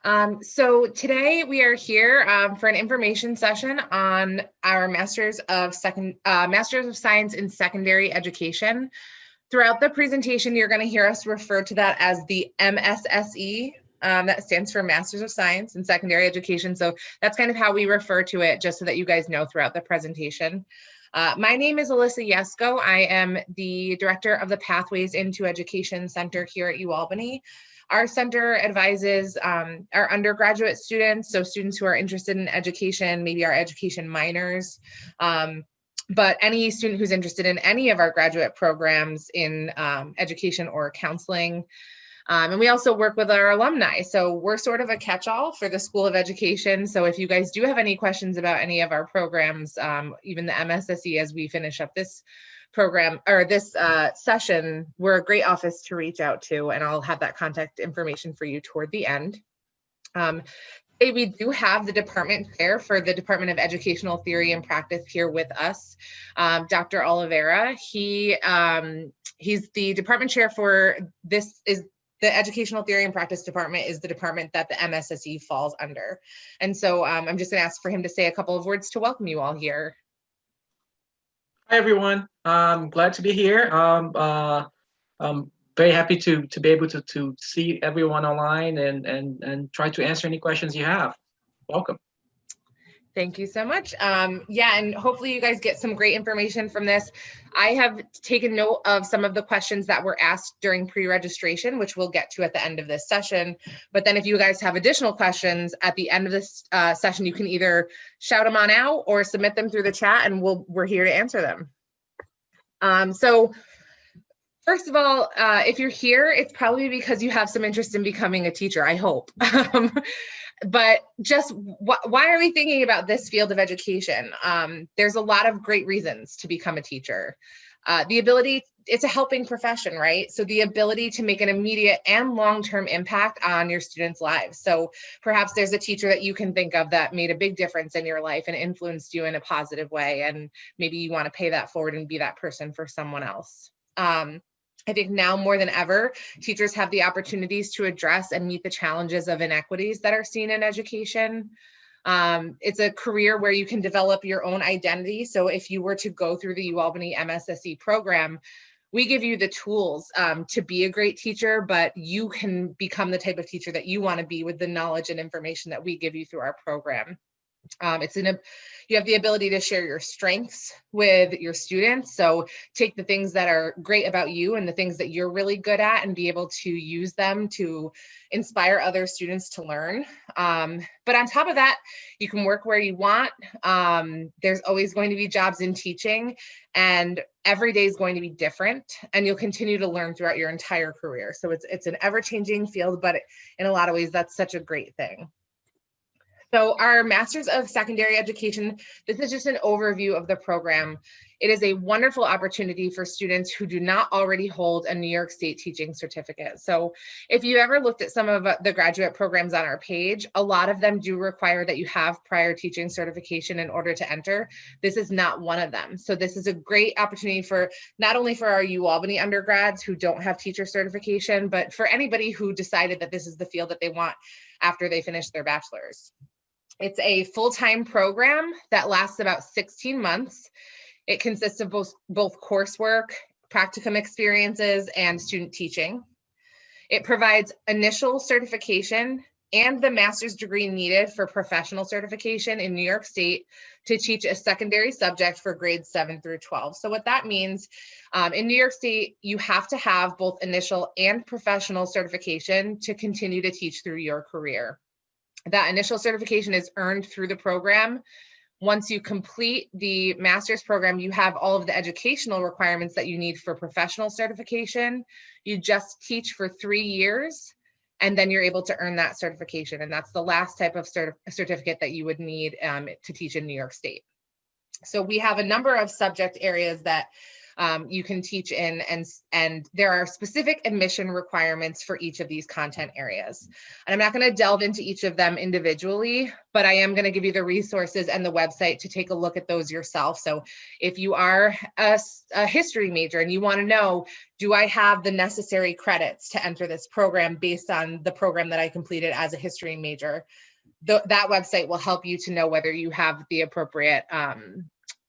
So today we are here for an information session on our Masters of Science in Secondary Education. Throughout the presentation, you're going to hear us refer to that as the MSSE. That stands for Masters of Science in Secondary Education. So that's kind of how we refer to it, just so that you guys know throughout the presentation. My name is Alyssa Yesko. I am the director of the Pathways into Education Center here at UAlbany. Our center advises our undergraduate students, so students who are interested in education, maybe our education minors, but any student who's interested in any of our graduate programs in education or counseling. And we also work with our alumni. So we're sort of a catch-all for the School of Education. So if you guys do have any questions about any of our programs, even the MSSE, as we finish up this program or this session, we're a great office to reach out to, and I'll have that contact information for you toward the end. Today we do have the department chair for the Department of Educational Theory and Practice here with us, Dr. Oliveira. He's the department chair for the Educational Theory and Practice Department is the department that the MSSE falls under. And so I'm just gonna ask for him to say a couple of words to welcome you all here. Hi, everyone. I'm glad to be here. I'm very happy to be able to see everyone online and try to answer any questions you have. Welcome. Thank you so much. Yeah, and hopefully you guys get some great information from this. I have taken note of some of the questions that were asked during pre-registration, which we'll get to at the end of this session. But then if you guys have additional questions at the end of this session, you can either shout them on out or submit them through the chat, and we're here to answer them. So first of all, if you're here, it's probably because you have some interest in becoming a teacher, I hope. But just why are we thinking about this field of education? There's a lot of great reasons to become a teacher. The ability, it's a helping profession, right? So the ability to make an immediate and long-term impact on your students' lives. So perhaps there's a teacher that you can think of that made a big difference in your life and influenced you in a positive way. And maybe you want to pay that forward and be that person for someone else. I think now more than ever, teachers have the opportunities to address and meet the challenges of inequities that are seen in education. It's a career where you can develop your own identity. So if you were to go through the UAlbany MSSE program, we give you the tools to be a great teacher, but you can become the type of teacher that you want to be with the knowledge and information that we give you through our program. You have the ability to share your strengths with your students. So take the things that are great about you and the things that you're really good at and be able to use them to inspire other students to learn. But on top of that, you can work where you want. There's always going to be jobs in teaching, and every day is going to be different, and you'll continue to learn throughout your entire career. So it's an ever-changing field, but in a lot of ways, that's such a great thing. So our Masters of Secondary Education, this is just an overview of the program. It is a wonderful opportunity for students who do not already hold a New York State teaching certificate. So if you ever looked at some of the graduate programs on our page, a lot of them do require that you have prior teaching certification in order to enter. This is not one of them. So this is a great opportunity for not only for our UAlbany undergrads who don't have teacher certification, but for anybody who decided that this is the field that they want after they finish their bachelor's. It's a full-time program that lasts about 16 months. It consists of both coursework, practicum experiences, and student teaching. It provides initial certification and the master's degree needed for professional certification in New York State to teach a secondary subject for grades 7 through 12. So what that means, in New York State, you have to have both initial and professional certification to continue to teach through your career. That initial certification is earned through the program. Once you complete the master's program, you have all of the educational requirements that you need for professional certification. You just teach for 3 years, and then you're able to earn that certification. And that's the last type of certificate that you would need to teach in New York State. So we have a number of subject areas that you can teach in, and there are specific admission requirements for each of these content areas. And I'm not going to delve into each of them individually, but I am going to give you the resources and the website to take a look at those yourself. So if you are a history major and you want to know, do I have the necessary credits to enter this program based on the program that I completed as a history major, that website will help you to know whether you have the appropriate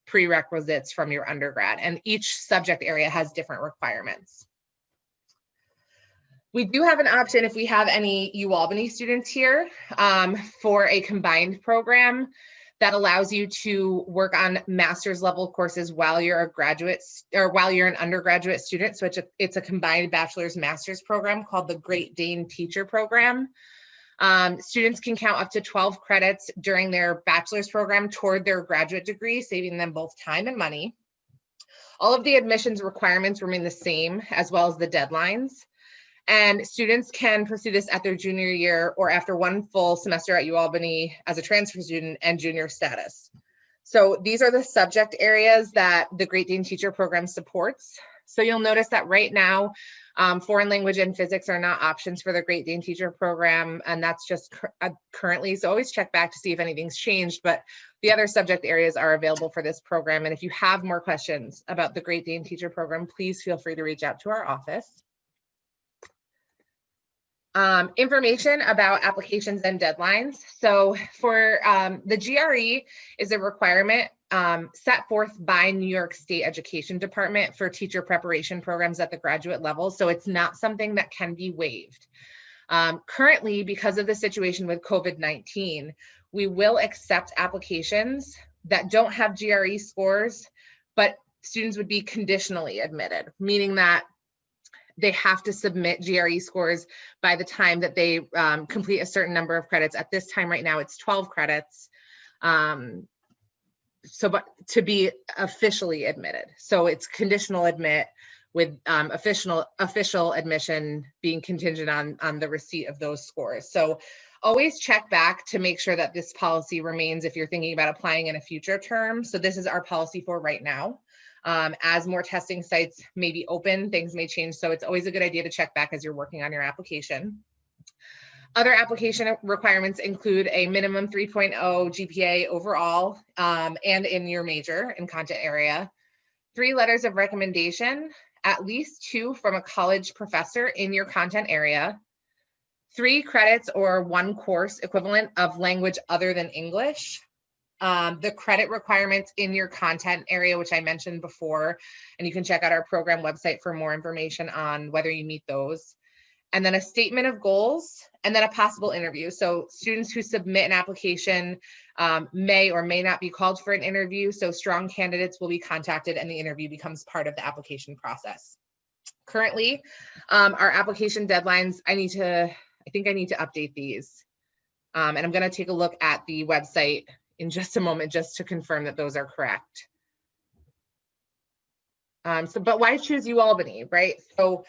prerequisites from your undergrad, and each subject area has different requirements. We do have an option if we have any UAlbany students here for a combined program that allows you to work on master's level courses while you're a graduate or while you're an undergraduate student. So it's a combined bachelor's master's program called the Great Dane Teacher Program. Students can count up to 12 credits during their bachelor's program toward their graduate degree, saving them both time and money. All of the admissions requirements remain the same, as well as the deadlines. And students can pursue this at their junior year or after one full semester at UAlbany as a transfer student and junior status. So these are the subject areas that the Great Dane Teacher Program supports. So you'll notice that right now, foreign language and physics are not options for the Great Dane Teacher Program, and that's just currently. So always check back to see if anything's changed, but the other subject areas are available for this program. And if you have more questions about the Great Dane Teacher Program, please feel free to reach out to our office. Information about applications and deadlines. So for the GRE is a requirement set forth by New York State Education Department for teacher preparation programs at the graduate level. So it's not something that can be waived. Currently, because of the situation with COVID-19, we will accept applications that don't have GRE scores, but students would be conditionally admitted, meaning that they have to submit GRE scores by the time that they complete a certain number of credits. At this time right now, it's 12 credits. But to be officially admitted. So it's conditional admit with official admission being contingent on the receipt of those scores. So always check back to make sure that this policy remains if you're thinking about applying in a future term. So this is our policy for right now. As more testing sites may be open, things may change. So it's always a good idea to check back as you're working on your application. Other application requirements include a minimum 3.0 GPA overall and in your major and content area, 3 letters of recommendation, at least 2 from a college professor in your content area, 3 credits or 1 course equivalent of language other than English, the credit requirements in your content area, which I mentioned before, and you can check out our program website for more information on whether you meet those. And then a statement of goals, and then a possible interview. So students who submit an application may or may not be called for an interview. So strong candidates will be contacted and the interview becomes part of the application process. Currently, our application deadlines, I think I need to update these. And I'm gonna take a look at the website in just a moment, just to confirm that those are correct. But why choose UAlbany, right? So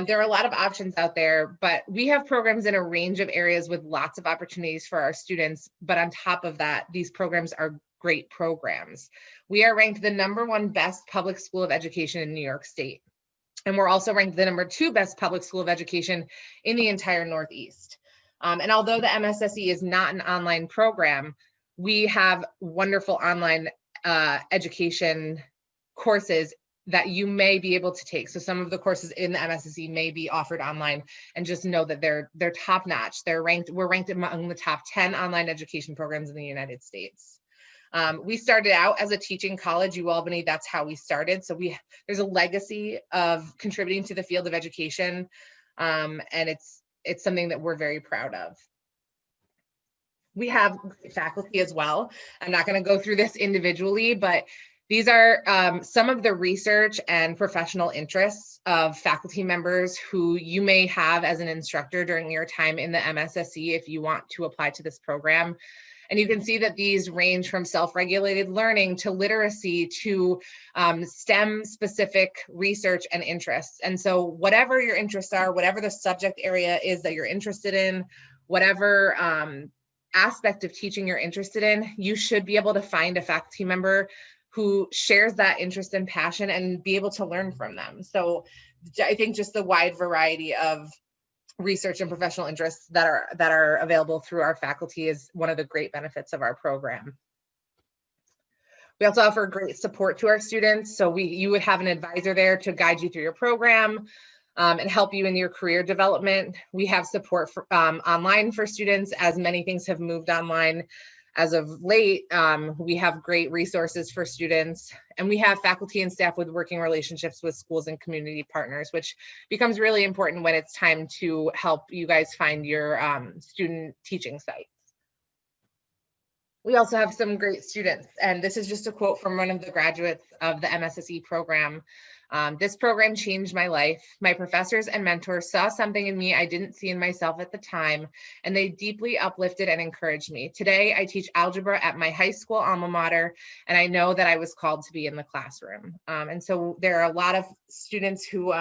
there are a lot of options out there, but we have programs in a range of areas with lots of opportunities for our students. But on top of that, these programs are great programs. We are ranked the #1 best public school of education in New York State. And we're also ranked the #2 best public school of education in the entire Northeast. And although the MSSE is not an online program, we have wonderful online education courses that you may be able to take. So some of the courses in the MSSE may be offered online, and just know that they're top notch. We're ranked among the top 10 online education programs in the United States. We started out as a teaching college, UAlbany, that's how we started. So there's a legacy of contributing to the field of education, and it's something that we're very proud of. We have faculty as well. I'm not going to go through this individually, but these are some of the research and professional interests of faculty members who you may have as an instructor during your time in the MSSE if you want to apply to this program. And you can see that these range from self-regulated learning to literacy to STEM-specific research and interests. And so whatever your interests are, whatever the subject area is that you're interested in, whatever aspect of teaching you're interested in, you should be able to find a faculty member who shares that interest and passion and be able to learn from them. So I think just the wide variety of research and professional interests that are available through our faculty is one of the great benefits of our program. We also offer great support to our students. So you would have an advisor there to guide you through your program and help you in your career development. We have support for, online for students, as many things have moved online as of late. We have great resources for students, and we have faculty and staff with working relationships with schools and community partners, which becomes really important when it's time to help you guys find your student teaching sites. We also have some great students, and this is just a quote from one of the graduates of the MSSE program. This program changed my life. My professors and mentors saw something in me I didn't see in myself at the time, and they deeply uplifted and encouraged me. Today, I teach algebra at my high school alma mater, and I know that I was called to be in the classroom. And so there are a lot of students who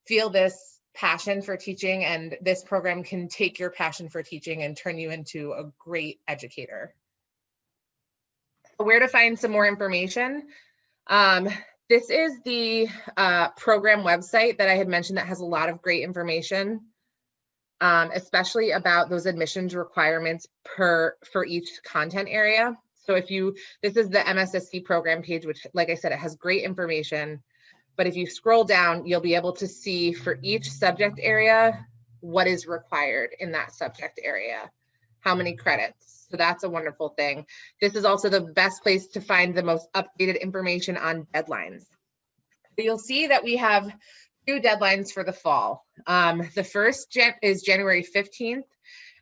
feel this passion for teaching, and this program can take your passion for teaching and turn you into a great educator. Where to find some more information? This is the program website that I had mentioned that has a lot of great information, especially about those admissions requirements for each content area. So this is the MSSC program page, which, like I said, it has great information. But if you scroll down, you'll be able to see for each subject area what is required in that subject area, how many credits. So that's a wonderful thing. This is also the best place to find the most updated information on deadlines. You'll see that we have 2 deadlines for the fall. The first is January 15th,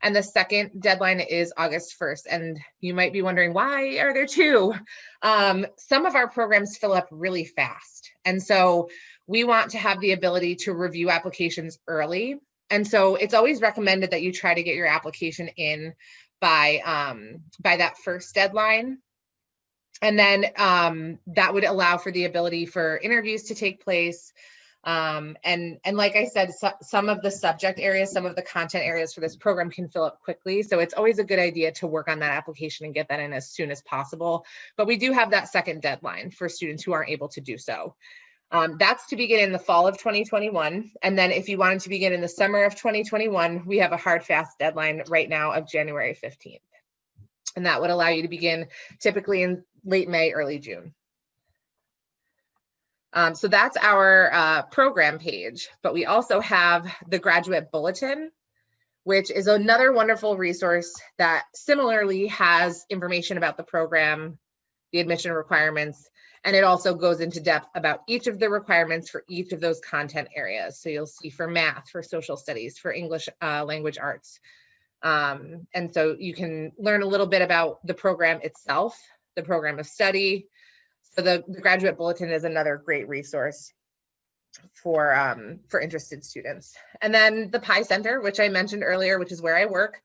and the second deadline is August 1st. And you might be wondering, why are there 2? Some of our programs fill up really fast. And so we want to have the ability to review applications early. And so it's always recommended that you try to get your application in by that first deadline. And then that would allow for the ability for interviews to take place. And like I said, some of the subject areas, some of the content areas for this program can fill up quickly. So it's always a good idea to work on that application and get that in as soon as possible. But we do have that second deadline for students who aren't able to do so. That's to begin in the fall of 2021. And then if you wanted to begin in the summer of 2021, we have a hard, fast deadline right now of January 15th. And that would allow you to begin typically in late May, early June. So that's our program page, but we also have the graduate bulletin, which is another wonderful resource that similarly has information about the program, the admission requirements, and it also goes into depth about each of the requirements for each of those content areas. So you'll see for math, for social studies, for English language arts. And so you can learn a little bit about the program itself, the program of study. So the graduate bulletin is another great resource for interested students. And then the PI Center, which I mentioned earlier, which is where I work.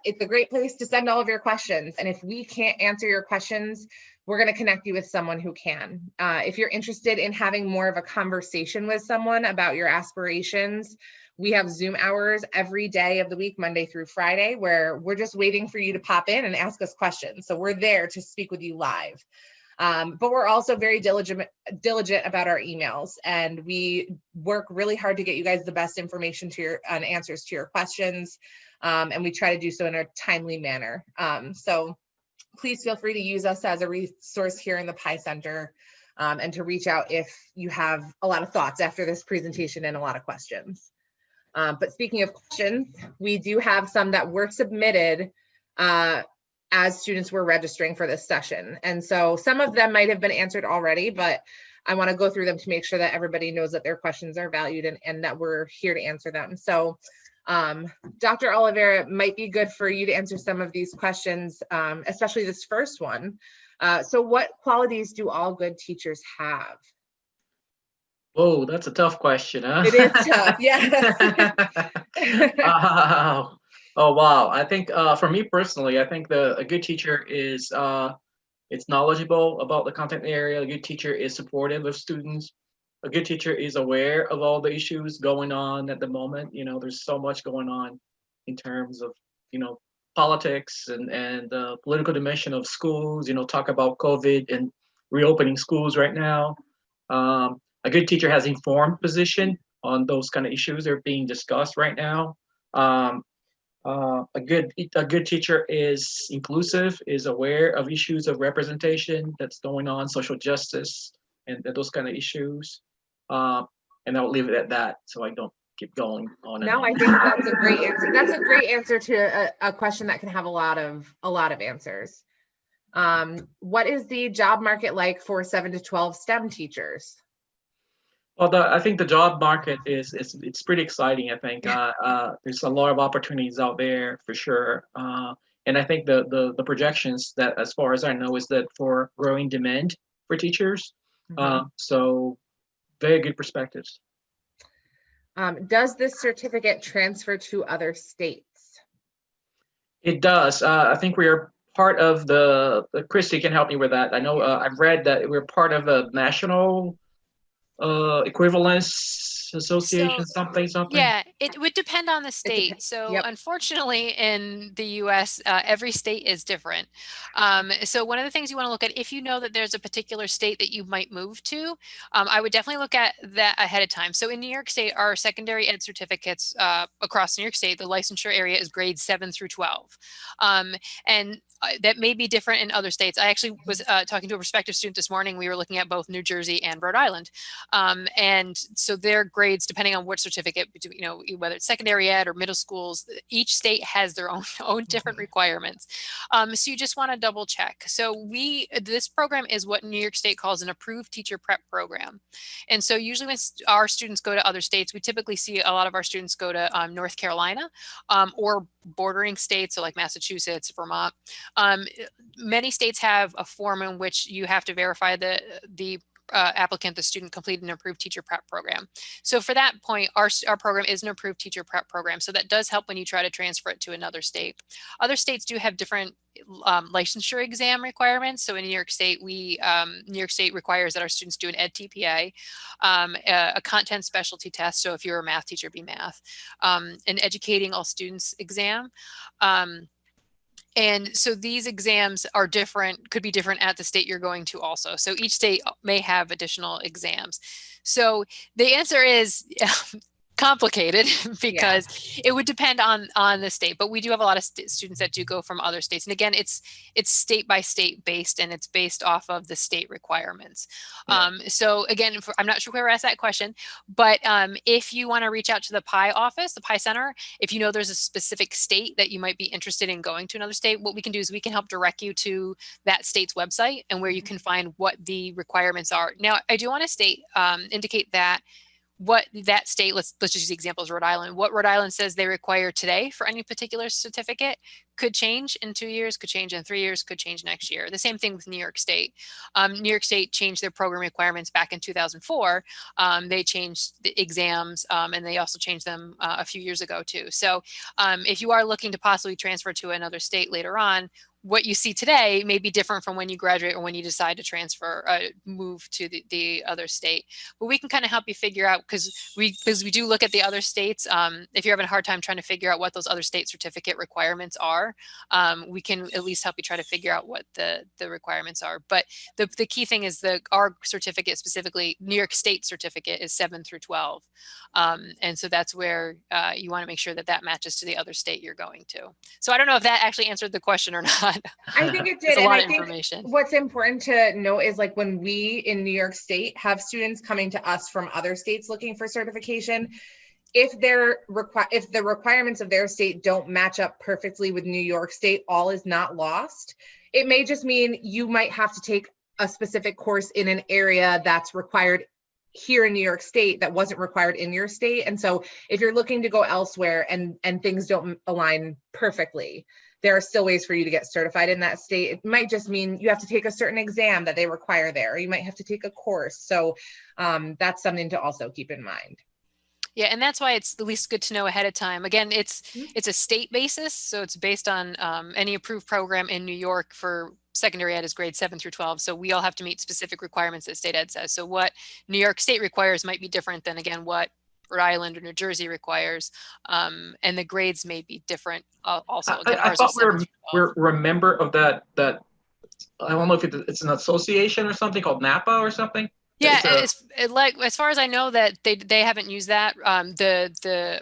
It's a great place to send all of your questions. And if we can't answer your questions, we're going to connect you with someone who can. If you're interested in having more of a conversation with someone about your aspirations, we have Zoom hours every day of the week, Monday through Friday, where we're just waiting for you to pop in and ask us questions. So we're there to speak with you live. But we're also very diligent about our emails, and we work really hard to get you guys the best information on answers to your questions. And we try to do so in a timely manner. So please feel free to use us as a resource here in the PI Center, and to reach out if you have a lot of thoughts after this presentation and a lot of questions. But speaking of questions, we do have some that were submitted as students were registering for this session. And so some of them might have been answered already, but I want to go through them to make sure that everybody knows that their questions are valued and that we're here to answer them. So Dr. Oliveira, it might be good for you to answer some of these questions, especially this first one. So what qualities do all good teachers have? Oh, that's a tough question, huh? It is tough, yeah. Oh, wow. I think for me personally, I think a good teacher is it's knowledgeable about the content area. A good teacher is supportive of students. A good teacher is aware of all the issues going on at the moment. You know, there's so much going on in terms of, you know, politics and political dimension of schools, you know, talk about COVID and reopening schools right now. A good teacher has informed position on those kind of issues that are being discussed right now. Um, a good teacher is inclusive, is aware of issues of representation that's going on, social justice, and those kind of issues. Uh, and I'll leave it at that, so I don't keep going on and No, on. I think that's a great answer. That's a great answer to a question that can have a lot of answers. What is the job market like for 7 to 12 STEM teachers? Well, I think the job market is it's pretty exciting. I think there's a lot of opportunities out there for sure. And I think the projections that, as far as I know, is that for growing demand for teachers. So very good perspectives. Does this certificate transfer to other states? It does. I think we are part of Christy can help me with that. I know I've read that we're part of a national equivalence association, So something. yeah, it would depend on the state. So Yep. unfortunately, in the US, every state is different. So one of the things you want to look at, if you know that there's a particular state that you might move to, I would definitely look at that ahead of time. So in New York State, our secondary ed certificates across New York State, the licensure area is grades 7 through 12. And that may be different in other states. I actually was talking to a prospective student this morning. We were looking at both New Jersey and Rhode Island. And so their grades, depending on what certificate, you know, whether it's secondary ed or middle schools, each state has their own different requirements. So you just want to double check. So this program is what New York State calls an approved teacher prep program. And so usually when our students go to other states, we typically see a lot of our students go to North Carolina or bordering states, so like Massachusetts, Vermont. Many states have a form in which you have to verify the applicant, the student, completed an approved teacher prep program. So for that point, our program is an approved teacher prep program. So that does help when you try to transfer it to another state. Other states do have different licensure exam requirements. So in New York State, New York State requires that our students do an ed TPA, a content specialty test. So if you're a math teacher, be math, an educating all students exam. And so these exams are different, could be different at the state you're going to also. So each state may have additional exams. So the answer is complicated because it would depend on the state, but we do have a lot of students that do go from other states. And again, it's state by state based, and it's based off of the state requirements. So again, I'm not sure where we're asked that question, but if you want to reach out to the PI office, the PI Center, if you know there's a specific state that you might be interested in going to another state, what we can do is we can help direct you to that state's website and where you can find what the requirements are. Now, I do want to indicate that what that state, let's just use the example of Rhode Island, what Rhode Island says they require today for any particular certificate could change in 2 years, could change in 3 years, could change next year. The same thing with New York State. New York State changed their program requirements back in 2004. They changed the exams and they also changed them a few years ago too. So if you are looking to possibly transfer to another state later on, what you see today may be different from when you graduate or when you decide to transfer, move to the other state. But we can kind of help you figure out, because we do look at the other states. If you're having a hard time trying to figure out what those other state certificate requirements are, we can at least help you try to figure out what the requirements are. But the key thing is our certificate, specifically New York State certificate, is 7 through 12. And so that's where you want to make sure that matches to the other state you're going to. So I don't know if that actually answered the question or not. I think it did. It's a lot of think information. What's important to note is, like, when we in New York State have students coming to us from other states looking for certification, if the requirements of their state don't match up perfectly with New York State, all is not lost. It may just mean you might have to take a specific course in an area that's required here in New York State that wasn't required in your state. And so if you're looking to go elsewhere and things don't align perfectly, there are still ways for you to get certified in that state. It might just mean you have to take a certain exam that they require there, or you might have to take a course. So that's something to also keep in mind. Yeah, and that's why it's at least good to know ahead of time. Again, it's a state basis, so it's based on any approved program in New York for secondary ed is grades 7 through 12. So we all have to meet specific requirements that state ed says. So what New York State requires might be different than, again, what Rhode Island or New Jersey requires, and the grades may be different. Also, again, I thought we're a member of that I don't know if it's an association or something called NAPA or something. Yeah, It's as far as I know that they haven't used that. The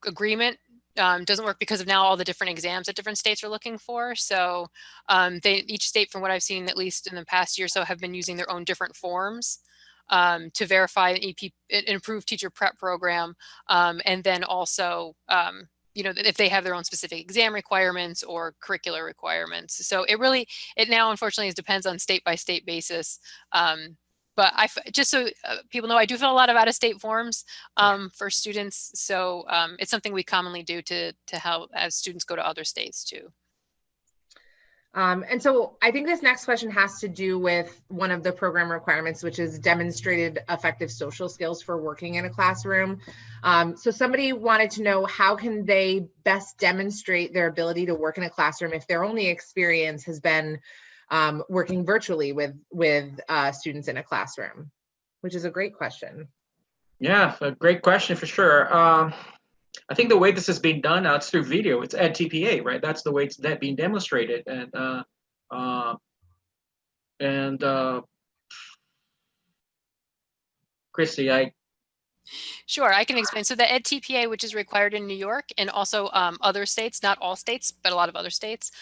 agreement doesn't work because of now all the different exams that different states are looking for. So each state, from what I've seen, at least in the past year or so, have been using their own different forms to verify an improved teacher prep program, and then also if they have their own specific exam requirements or curricular requirements. So it now unfortunately depends on state by state basis. But just so people know, I do fill a lot of out-of-state forms for students. So it's something we commonly do to help as students go to other states too. And so I think this next question has to do with one of the program requirements, which is demonstrated effective social skills for working in a classroom. So somebody wanted to know, how can they best demonstrate their ability to work in a classroom if their only experience has been working virtually with students in a classroom, which is a great question. Yeah, a great question for sure. I think the way this is being done now, it's through video. It's EdTPA, right? That's the way it's being demonstrated. And Christy, Sure, I can explain. So the EdTPA, which is required in New York and also other states, not all states, but a lot of other states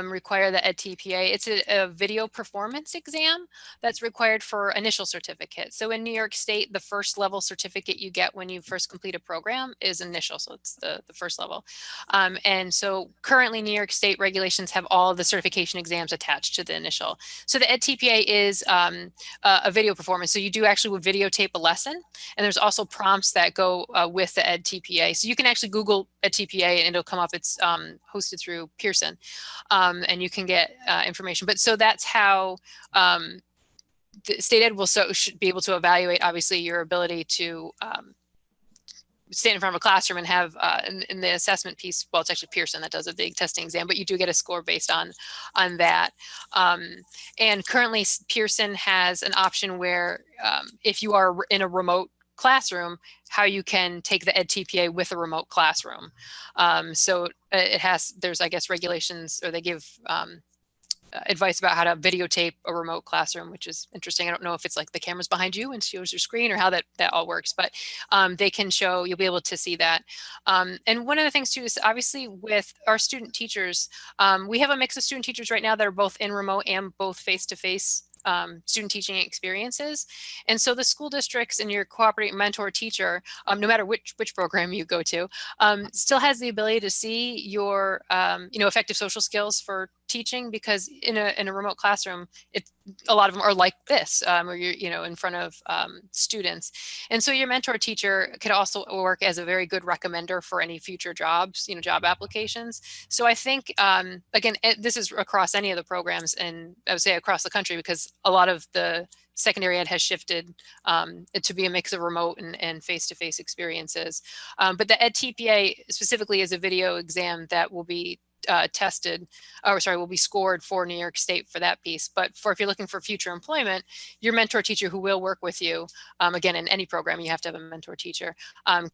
require the EdTPA. It's a video performance exam that's required for initial certificate. So in New York State, the first level certificate you get when you first complete a program is initial. So it's the first level. And so currently New York State regulations have all of the certification exams attached to the initial. So the EdTPA is a video performance. So you do actually videotape a lesson. And there's also prompts that go with the EdTPA. So you can actually Google EdTPA and it'll come up. It's hosted through Pearson, and you can get information. But so that's how the state ed should be able to evaluate, obviously, your ability to stand in front of a classroom and have in the assessment piece. Well, it's actually Pearson that does a big testing exam, but you do get a score based on that. And currently, Pearson has an option where if you are in a remote classroom, how you can take the EdTPA with a remote classroom. So there's, I guess, regulations, or they give advice about how to videotape a remote classroom, which is interesting. I don't know if it's like the camera's behind you and shows your screen or how that all works, but they can show, you'll be able to see that. And one of the things too is obviously with our student teachers, we have a mix of student teachers right now that are both in remote and both face-to-face student teaching experiences. And so the school districts and your cooperating mentor teacher, no matter which program you go to, still has the ability to see your effective social skills for teaching, because in a remote classroom, a lot of them are like this, where you're in front of students. And so your mentor teacher could also work as a very good recommender for any future jobs, job applications. So I think, again, this is across any of the programs, and I would say across the country, because a lot of the secondary ed has shifted to be a mix of remote and face-to-face experiences. But the EdTPA specifically is a video exam that will be will be scored for New York State for that piece. But if you're looking for future employment, your mentor teacher who will work with you, again, in any program, you have to have a mentor teacher,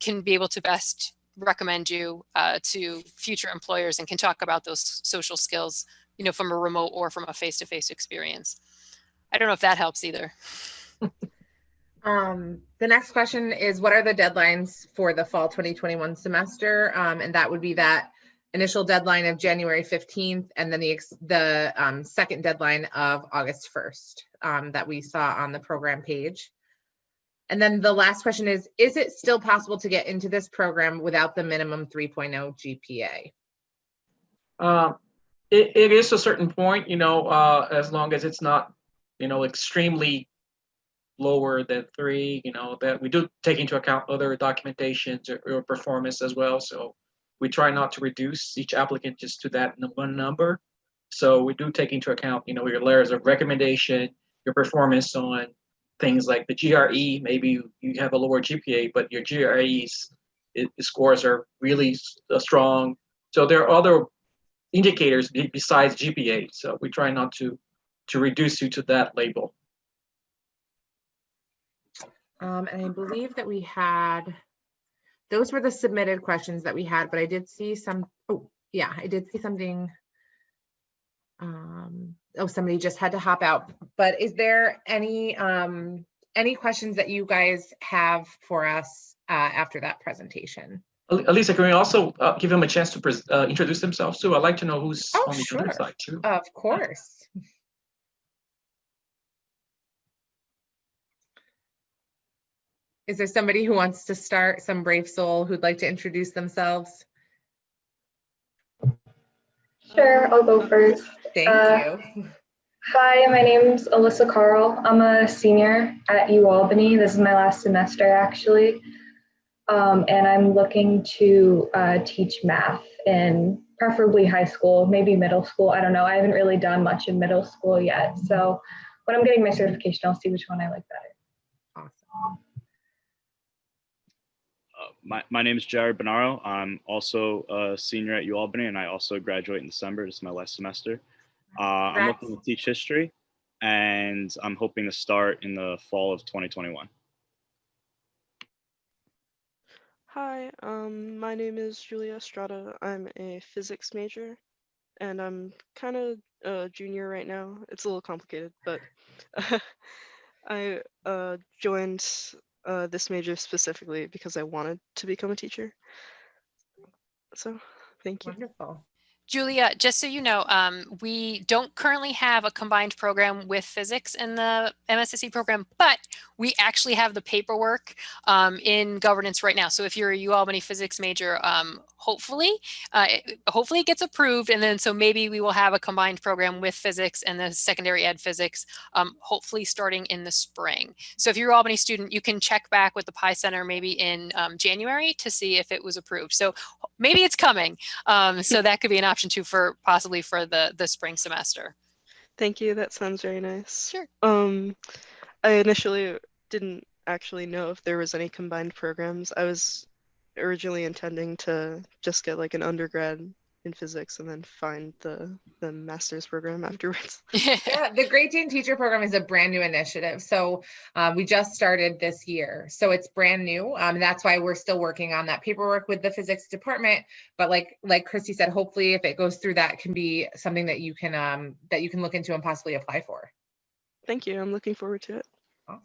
can be able to best recommend you to future employers and can talk about those social skills, from a remote or from a face-to-face experience. I don't know if that helps either. The next question is, what are the deadlines for the fall 2021 semester? And that would be that initial deadline of January 15th, and then the second deadline of August 1st that we saw on the program page. And then the last question is it still possible to get into this program without the minimum 3.0 GPA? It is a certain point, as long as it's not, extremely lower than 3, that we do take into account other documentations or performance as well. So we try not to reduce each applicant just to that one number. So we do take into account, your layers of recommendation, your performance on things like the GRE. Maybe you have a lower GPA, but your GRE's scores are really strong. So there are other indicators besides GPA. So we try not to reduce you to that label. And I believe that those were the submitted questions that we had, but I did see some, I did see something Oh, somebody just had to hop out, but is there any questions that you guys have for us after that presentation? Elisa, can we also give them a chance to introduce themselves too? I'd like to know who's Oh, on the sure. other side too. Of course. Is there somebody who wants to start, some brave soul who'd like to introduce themselves? Sure, I'll go first. Thank you. Hi, my name's Alyssa Carl. I'm a senior at UAlbany. This is my last semester, actually. And I'm looking to teach math in preferably high school, maybe middle school. I don't know. I haven't really done much in middle school yet. So when I'm getting my certification, I'll see which one I like better. Awesome. My name is Jared Bonaro. I'm also a senior at UAlbany, and I also graduate in December. This is my last semester. I'm looking to teach history, and I'm hoping to start in the fall of 2021. Hi, my name is Julia Estrada. I'm a physics major, and I'm kind of a junior right now. It's a little complicated, but I joined this major specifically because I wanted to become a teacher. So, thank you. Wonderful. Julia, just so you know, we don't currently have a combined program with physics in the MSSC program, but we actually have the paperwork in governance right now. So if you're a UAlbany physics major, hopefully it gets approved. And then so maybe we will have a combined program with physics and the secondary ed physics, hopefully starting in the spring. So if you're an UAlbany student, you can check back with the Pi Center maybe in January to see if it was approved. So maybe it's coming. So that could be an option too for possibly for the spring semester. Thank you. That sounds very nice. Sure. I initially didn't actually know if there was any combined programs. I was originally intending to just get like an undergrad in physics and then find the master's program afterwards. Yeah, the Great Dane Teacher Program is a brand new initiative. So we just started this year. So it's brand new. That's why we're still working on that paperwork with the physics department. But like Christy said, hopefully if it goes through, that can be something that you can look into and possibly apply for. Thank you. I'm looking forward to it. Awesome.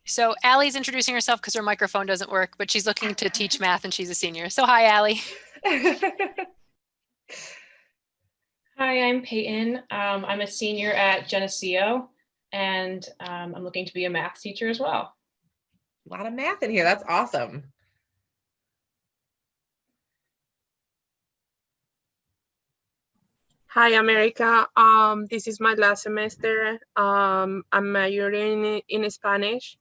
So Allie's introducing herself because her microphone doesn't work, but she's looking to teach math and she's a senior. So hi, Allie. Hi, I'm Peyton. I'm a senior at Geneseo, and I'm looking to be a math teacher as well. A lot of math in here. That's awesome. Hi, America. This is my last semester. I'm majoring in Spanish.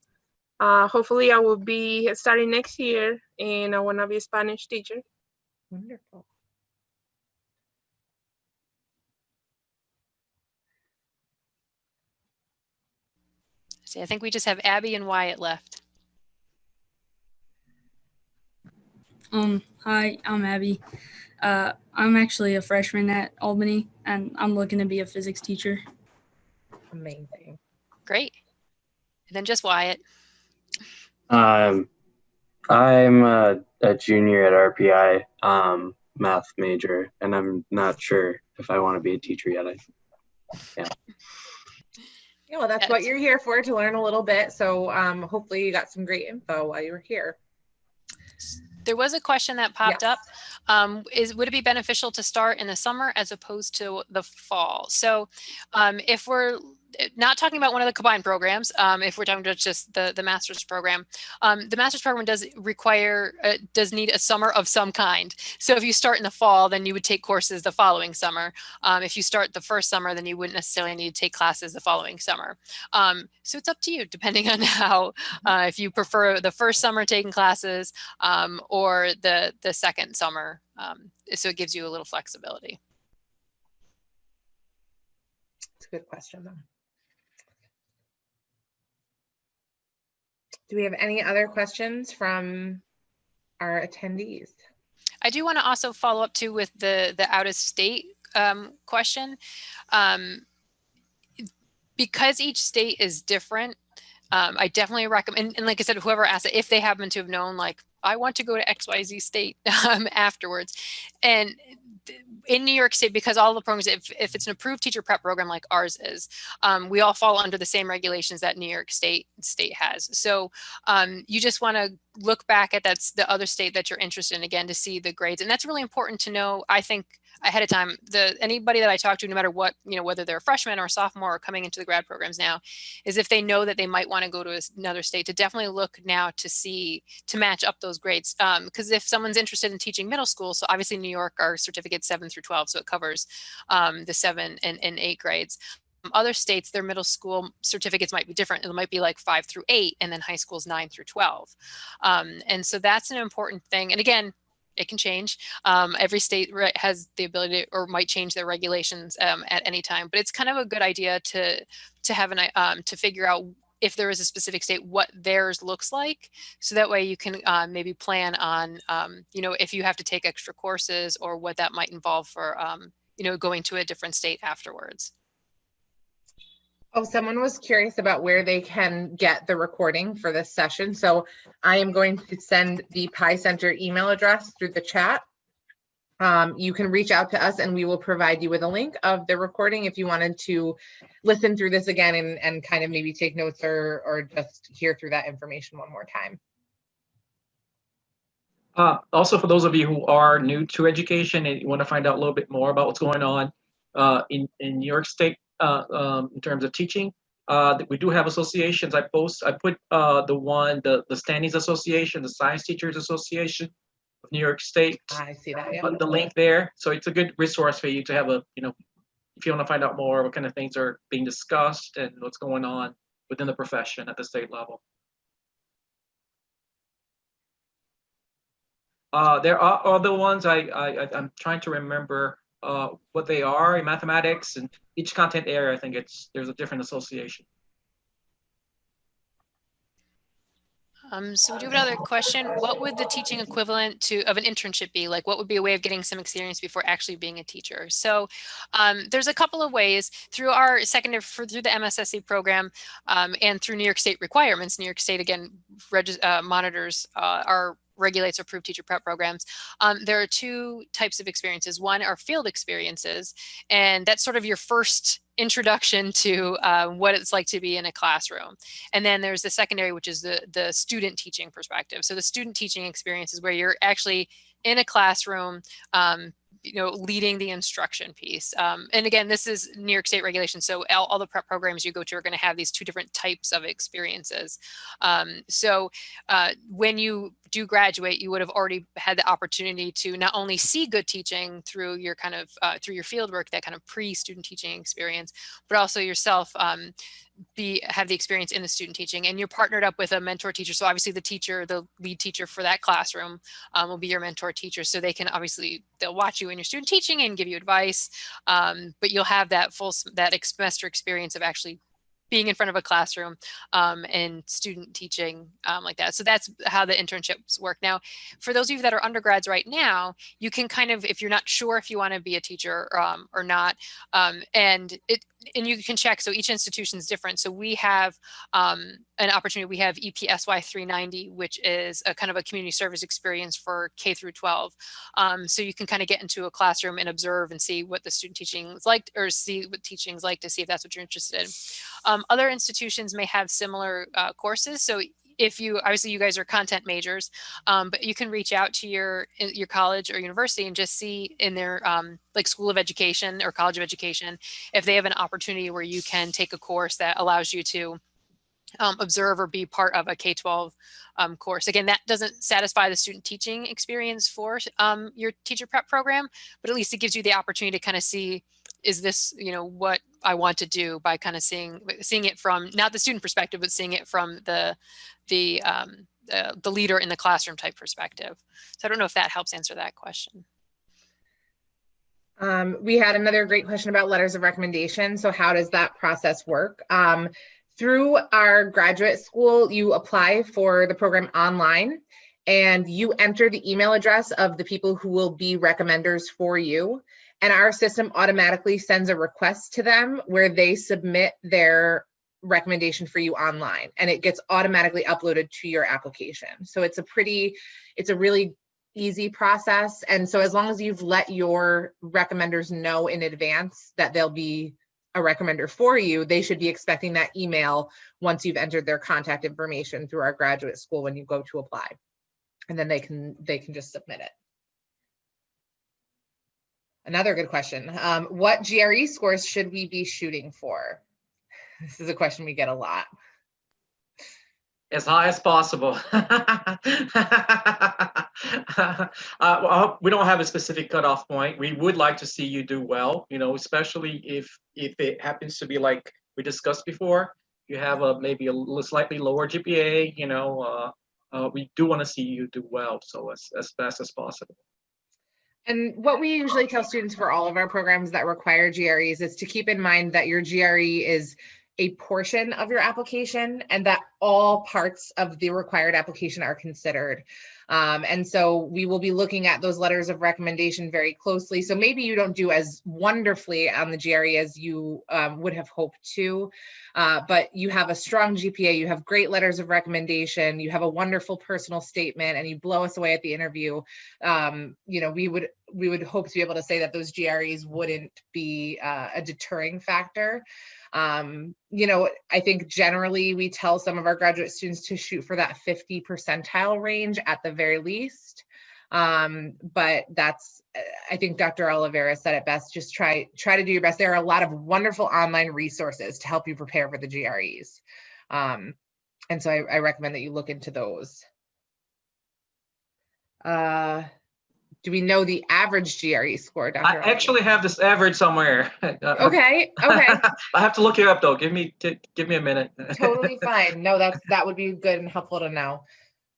Hopefully I will be starting next year, and I want to be a Spanish teacher. Wonderful. See, I think we just have Abby and Wyatt left. Hi, I'm Abby. I'm actually a freshman at Albany, and I'm looking to be a physics teacher. Amazing. Great. And then just Wyatt. I'm a junior at RPI, math major, and I'm not sure if I want to be a teacher yet. Yeah, well, that's what you're here for, to learn a little bit. So hopefully you got some great info while you were here. There was a question that popped up. Would it be beneficial to start in the summer as opposed to the fall? So if we're not talking about one of the combined programs, if we're talking about just the master's program does require, does need a summer of some kind. So if you start in the fall, then you would take courses the following summer. If you start the first summer, then you wouldn't necessarily need to take classes the following summer. So it's up to you, depending on how, if you prefer the first summer taking classes or the second summer. So it gives you a little flexibility. It's a good question, though. Do we have any other questions from our attendees? I do want to also follow up too with the out of state question. Because each state is different, I definitely recommend, and like I said, whoever asked it, if they happen to have known, like, I want to go to XYZ state afterwards. And in New York State, because all the programs, if it's an approved teacher prep program like ours is, we all fall under the same regulations that New York State has. So you just want to look back at that's the other state that you're interested in, again, to see the grades. And that's really important to know, I think, ahead of time. Anybody that I talk to, no matter what, whether they're a freshman or a sophomore or coming into the grad programs now, is if they know that they might want to go to another state, to definitely look now to match up those grades. Because if someone's interested in teaching middle school, so obviously New York, our certificates 7 through 12, so it covers the 7 and 8 grades. Other states, their middle school certificates might be different. It might be like 5 through 8, and then high school's 9 through 12. And so that's an important thing. And again, it can change. Every state has the ability to, or might change their regulations at any time. But it's kind of a good idea to have to figure out, if there is a specific state, what theirs looks like. So that way you can maybe plan on, if you have to take extra courses, or what that might involve for, going to a different state afterwards. Oh, someone was curious about where they can get the recording for this session. So I am going to send the Pi Center email address through the chat. You can reach out to us and we will provide you with a link of the recording if you wanted to listen through this again and kind of maybe take notes or just hear through that information one more time. Also, for those of you who are new to education and you want to find out a little bit more about what's going on in New York State in terms of teaching, we do have associations. I put the Standings Association, the Science Teachers Association of New York State. I see that. Yeah. The link there. So it's a good resource for you to have if you want to find out more what kind of things are being discussed and what's going on within the profession at the state level. There are other ones. I'm trying to remember what they are in mathematics, and each content area, I think there's a different association. So we do have another question. What would the teaching equivalent of an internship be? Like, what would be a way of getting some experience before actually being a teacher? So there's a couple of ways through our through the MSSC program and through New York State requirements. New York State, again, monitors regulates approved teacher prep programs. There are 2 types of experiences. One are field experiences, and that's sort of your first introduction to what it's like to be in a classroom. And then there's the secondary, which is the student teaching perspective. So the student teaching experience is where you're actually in a classroom, leading the instruction piece. And again, this is New York State regulations. So all the prep programs you go to are going to have these 2 different types of experiences. So when you do graduate, you would have already had the opportunity to not only see good teaching through your through your field work, that kind of pre-student teaching experience, but also yourself have the experience in the student teaching, and you're partnered up with a mentor teacher. So obviously the lead teacher for that classroom will be your mentor teacher. So they'll watch you in your student teaching and give you advice, but you'll have that semester experience of actually being in front of a classroom and student teaching like that. So that's how the internships work. Now, for those of you that are undergrads right now, you can kind of, if you're not sure if you want to be a teacher or not, and you can check. So each institution is different. So we have an opportunity. We have EPSY 390, which is a kind of a community service experience for K through 12. So you can kind of get into a classroom and observe and see what the student teaching is like, or see what teaching is like, to see if that's what you're interested in. Other institutions may have similar courses. So if obviously you guys are content majors, but you can reach out to your college or university and just see in their like School of Education or College of Education, if they have an opportunity where you can take a course that allows you to observe or be part of a K-12 course. Again, that doesn't satisfy the student teaching experience for your teacher prep program, but at least it gives you the opportunity to kind of see, is this, what I want to do, by kind of seeing it from not the student perspective, but seeing it from the leader in the classroom type perspective. So I don't know if that helps answer that question. We had another great question about letters of recommendation. So how does that process work? Through our graduate school, you apply for the program online and you enter the email address of the people who will be recommenders for you. And our system automatically sends a request to them where they submit their recommendation for you online, and it gets automatically uploaded to your application. So it's a really easy process. And so as long as you've let your recommenders know in advance that they'll be a recommender for you, they should be expecting that email once you've entered their contact information through our graduate school when you go to apply. And then they can just submit it. Another good question. What GRE scores should we be shooting for? This is a question we get a lot. As high as possible. Well, we don't have a specific cutoff point. We would like to see you do well, you know, especially if it happens to be like we discussed before, you have maybe a slightly lower GPA, you know, we do want to see you do well, so as fast as possible. And what we usually tell students for all of our programs that require GREs is to keep in mind that your GRE is a portion of your application and that all parts of the required application are considered. And so we will be looking at those letters of recommendation very closely. So maybe you don't do as wonderfully on the GRE as you would have hoped to, but you have a strong GPA, you have great letters of recommendation, you have a wonderful personal statement, and you blow us away at the interview. You know, we would hope to be able to say that those GREs wouldn't be a deterring factor. You know, I think generally we tell some of our graduate students to shoot for that 50 percentile range at the very least. But that's, I think Dr. Oliveira said it best, just try to do your best. There are a lot of wonderful online resources to help you prepare for the GREs. And so I recommend that you look into those. Do we know the average GRE score, Dr. I actually have this average somewhere. Okay. I have to look it up though. Give me a minute. Totally fine. No, that would be good and helpful to know.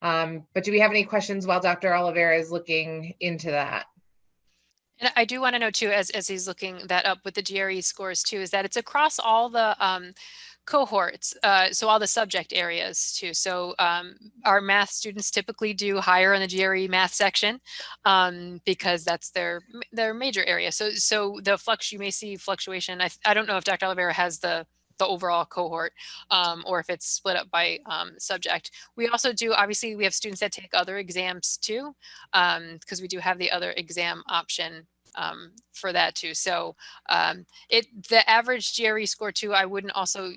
But do we have any questions while Dr. Oliveira is looking into that? And I do want to know too, as he's looking that up with the GRE scores too, is that it's across all the cohorts, so all the subject areas too. So our math students typically do higher in the GRE math section because that's their major area. So you may see fluctuation. I don't know if Dr. Oliveira has the overall cohort or if it's split up by subject. We also do, obviously we have students that take other exams too, because we do have the other exam option for that too. So the average GRE score too, I wouldn't also,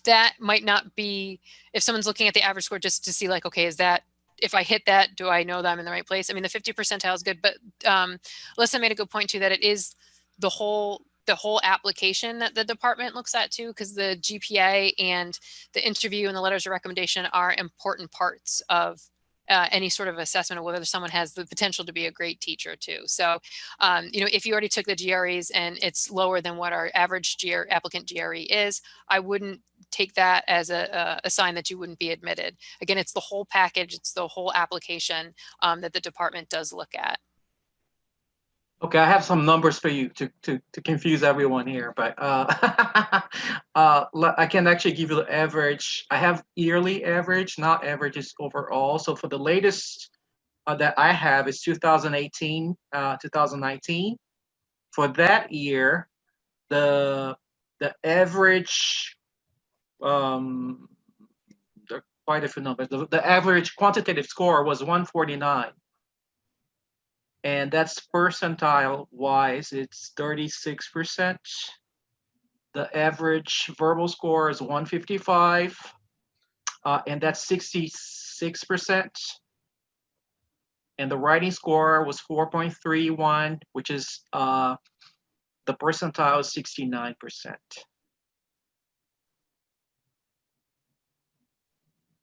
that might not be, if someone's looking at the average score just to see like, okay, is that, if I hit that, do I know that I'm in the right place? I mean, the 50 percentile is good, but Alyssa made a good point too, that it is the whole application that the department looks at too, because the GPA and the interview and the letters of recommendation are important parts of any sort of assessment of whether someone has the potential to be a great teacher too. So, you know, if you already took the GREs and it's lower than what our average applicant GRE is, I wouldn't take that as a sign that you wouldn't be admitted. Again, it's the whole package, it's the whole application that the department does look at. Okay, I have some numbers for you to confuse everyone here, but I can actually give you the average. I have yearly average, not averages overall. So for the latest that I have is 2018, 2019. For that year, the average, there are quite a few numbers. The average quantitative score was 149. And that's percentile wise, it's 36%. The average verbal score is 155, and that's 66%. And the writing score was 4.31, which is the percentile is 69%.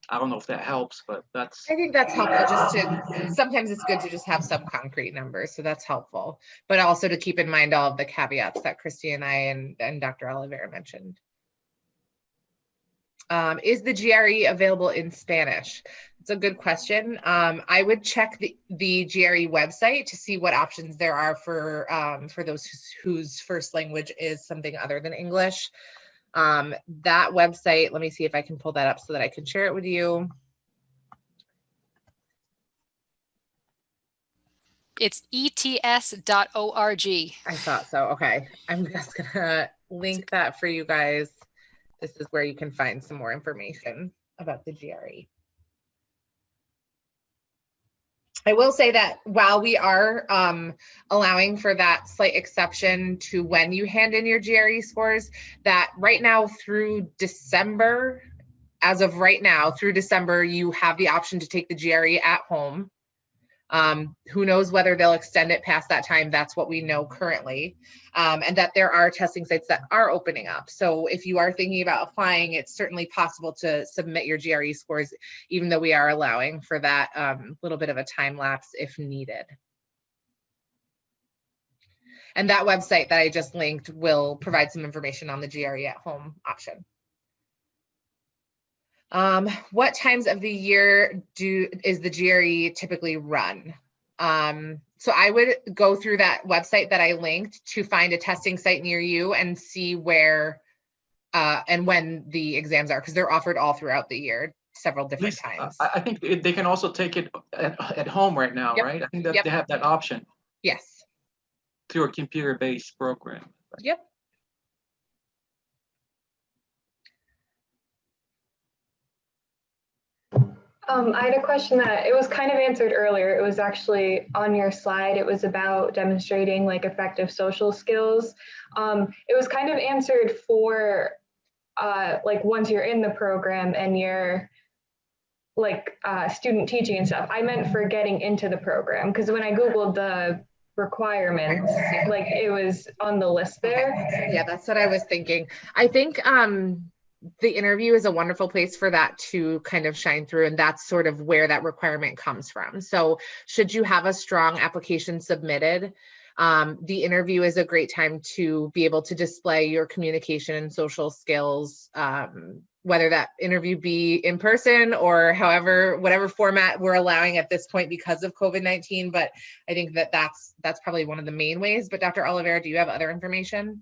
I don't know if that helps, but that's. I think that's helpful. Sometimes it's good to just have some concrete numbers, so that's helpful. But also to keep in mind all of the caveats that Christy and I and Dr. Oliveira mentioned. Is the GRE available in Spanish? It's a good question. I would check the GRE website to see what options there are for those whose first language is something other than English. That website, let me see if I can pull that up so that I can share it with you. It's ets.org. I thought so. Okay. I'm just gonna link that for you guys. This is where you can find some more information about the GRE. I will say that while we are allowing for that slight exception to when you hand in your GRE scores, that right now through December, as of right now through December, you have the option to take the GRE at home. Who knows whether they'll extend it past that time. That's what we know currently. And that there are testing sites that are opening up. So if you are thinking about applying, it's certainly possible to submit your GRE scores, even though we are allowing for that little bit of a time lapse if needed. And that website that I just linked will provide some information on the GRE at home option. What times of the year is the GRE typically run? So I would go through that website that I linked to find a testing site near you and see where and when the exams are, because they're offered all throughout the year, several different times. I think they can also take it at home right now, Yep. right? I think that they have that option. Yes. Through a computer-based program. Yep. I had a question that it was kind of answered earlier. It was actually on your slide. It was about demonstrating like effective social skills. It was kind of answered for like once you're in the program and you're like student teaching and stuff. I meant for getting into the program, because when I Googled the requirements, like it was on the list there. Okay. Yeah, that's what I was thinking. I think the interview is a wonderful place for that to kind of shine through, and that's sort of where that requirement comes from. So should you have a strong application submitted, the interview is a great time to be able to display your communication and social skills, whether that interview be in person or whatever format we're allowing at this point because of COVID-19. But I think that's probably one of the main ways. But Dr. Oliveira, do you have other information?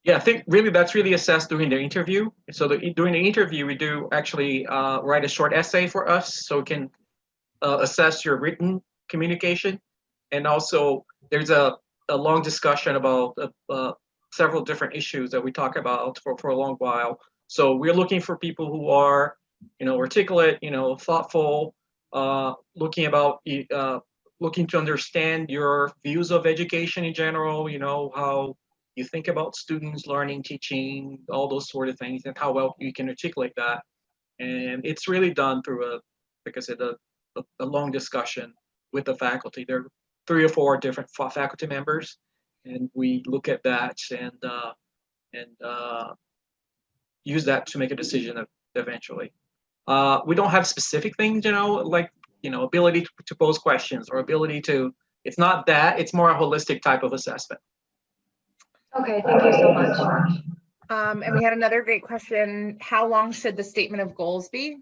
Yeah, I think that's really assessed during the interview. So during the interview, we do actually write a short essay for us, so we can assess your written communication. And also there's a long discussion about several different issues that we talk about for a long while. So we're looking for people who are, articulate, thoughtful, looking to understand your views of education in general, how you think about students learning, teaching, all those sort of things, and how well you can articulate that. And it's really done through like I said, a long discussion with the faculty. There are 3 or 4 different faculty members, and we look at that and use that to make a decision eventually. We don't have specific things, like ability to pose questions or ability to. It's not that. It's more a holistic type of assessment. Okay, thank you so much. And we had another great question. How long should the statement of goals be?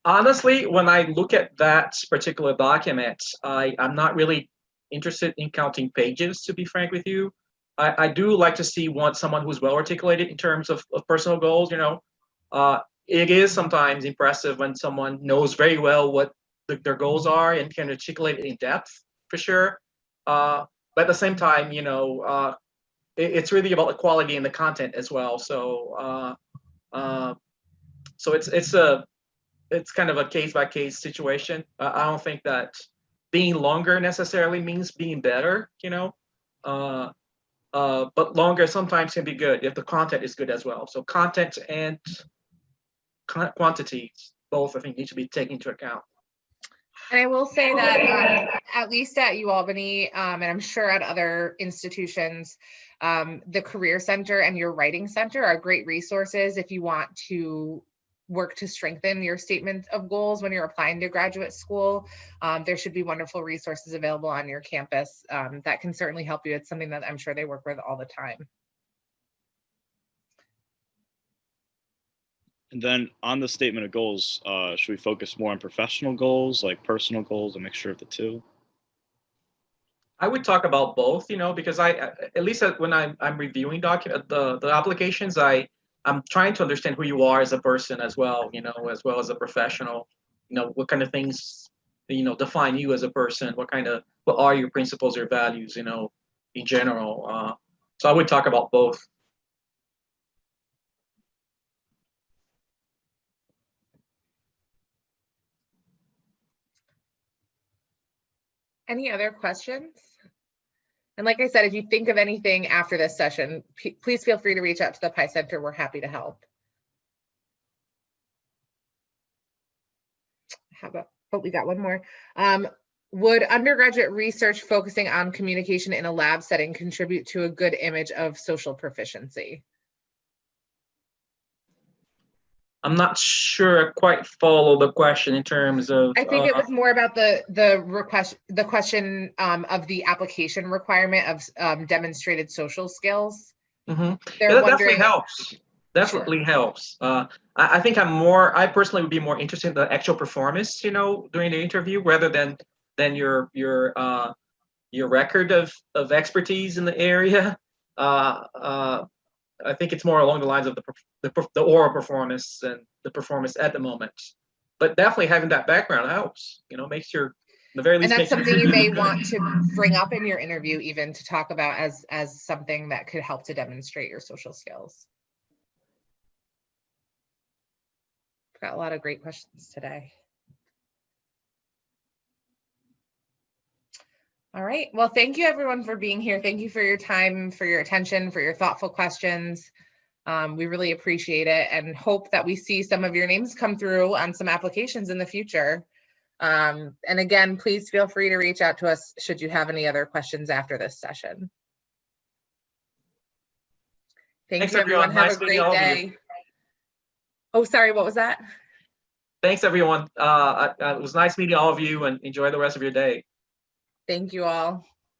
Honestly, when I look at that particular document, I'm not really interested in counting pages, to be frank with you. I do like to see someone who's well articulated in terms of personal goals. It is sometimes impressive when someone knows very well what their goals are and can articulate it in depth, for sure. But at the same time, it's really about the quality and the content as well. So it's kind of a case-by-case situation. I don't think that being longer necessarily means being better, but longer sometimes can be good if the content is good as well. So content and quantity, both I think need to be taken into account. And I will say that at least at UAlbany, and I'm sure at other institutions, the Career Center and your Writing Center are great resources if you want to work to strengthen your statement of goals when you're applying to graduate school. There should be wonderful resources available on your campus that can certainly help you. It's something that I'm sure they work with all the time. And then on the statement of goals, should we focus more on professional goals, like personal goals, a mixture of the two? I would talk about both, because at least when I'm reviewing the applications, I'm trying to understand who you are as a person as well, as well as a professional, what kind of things, define you as a person, what are your principles or values, in general. So I would talk about both. Any other questions? And like I said, if you think of anything after this session, please feel free to reach out to the PI Center. We're happy to help. How about, oh, we got one more. Would undergraduate research focusing on communication in a lab setting contribute to a good image of social proficiency? I'm not sure I quite follow the question in terms of. I think it was more about the question of the application requirement of demonstrated social skills. Mm-hmm. They're that wondering, definitely helps. Definitely helps. I think I personally would be more interested in the actual performance, during the interview rather than your record of expertise in the area. I think it's more along the lines of the oral performance and the performance at the moment. But definitely having that background helps. Makes your, the very least. And that's something you may want to bring up in your interview, even to talk about as something that could help to demonstrate your social skills. Got a lot of great questions today. All right. Well, thank you everyone for being here. Thank you for your time, for your attention, for your thoughtful questions. We really appreciate it and hope that we see some of your names come through on some applications in the future. And again, please feel free to reach out to us should you have any other questions after this session. Thanks, you, everyone. Have a great day. Oh, sorry, what was that? Thanks, everyone. It was nice meeting all of you, and enjoy the rest of your day. Thank you all.